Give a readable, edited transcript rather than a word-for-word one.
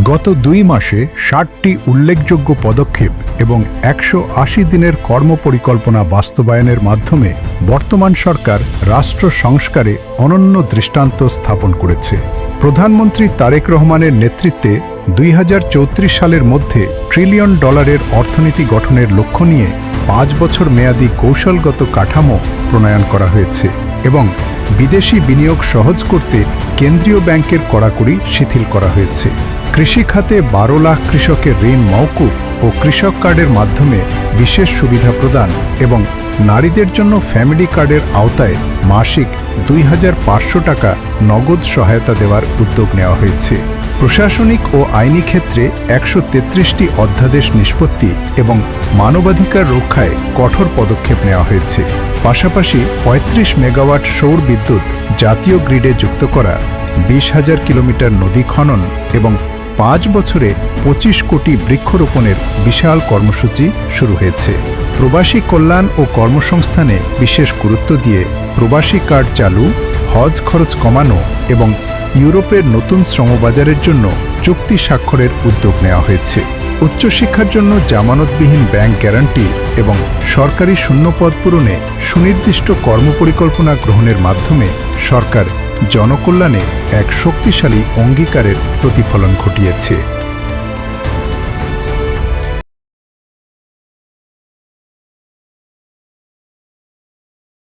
গত 2 মাসে 60টি উল্লেখযোগ্য পদক্ষেপ এবং 180 দিনের কর্মপরিকল্পনা বাস্তবায়নের মাধ্যমে বর্তমান সরকার রাষ্ট্র সংস্কারে অনন্য দৃষ্টান্ত স্থাপন করেছে। প্রধানমন্ত্রী তারেক রহমানের নেতৃত্বে 2034 সালের মধ্যে $1 ট্রিলিয়ন অর্থনীতি গঠনের লক্ষ্য নিয়ে 5 বছর মেয়াদী কৌশলগত কাঠামো প্রণয়ন করা হয়েছে এবং বিদেশি বিনিয়োগ সহজ করতে কেন্দ্রীয় ব্যাংকের কড়াকড়ি শিথিল করা হয়েছে। কৃষি খাতে 12 লাখ কৃষকের ঋণ মওকুফ ও কৃষক কার্ডের মাধ্যমে বিশেষ সুবিধা প্রদান এবং নারীদের জন্য ফ্যামিলি কার্ডের আওতায় মাসিক 2500 টাকা নগদ সহায়তা দেওয়ার উদ্যোগ নেওয়া হয়েছে। প্রশাসনিক ও আইনি ক্ষেত্রে 133টি অধ্যাদেশ নিষ্পত্তি এবং মানবাধিকার রক্ষায় কঠোর পদক্ষেপ নেওয়া হয়েছে। পাশাপাশি 35 মেগাওয়াট সৌর বিদ্যুৎ জাতীয় গ্রিডে যুক্ত করা, 20,000 কিলোমিটার নদী খনন এবং 5 বছরে 25 কোটি বৃক্ষরোপণের বিশাল কর্মসূচি শুরু হয়েছে। প্রবাসী কল্যাণ ও কর্মসংস্থানে বিশেষ গুরুত্ব দিয়ে প্রবাসী কার্ড চালু, হজ খরচ কমানো এবং ইউরোপের নতুন শ্রমবাজারের জন্য চুক্তি স্বাক্ষরের উদ্যোগ নেওয়া হয়েছে। উচ্চশিক্ষার জন্য জামানতবিহীন ব্যাংক গ্যারান্টি এবং সরকারি শূন্যপদ পূরণে সুনির্দিষ্ট কর্মপরিকল্পনা গ্রহণের মাধ্যমে সরকার জনকল্যাণে এক শক্তিশালী অঙ্গীকারের প্রতিফলন ঘটিয়েছে।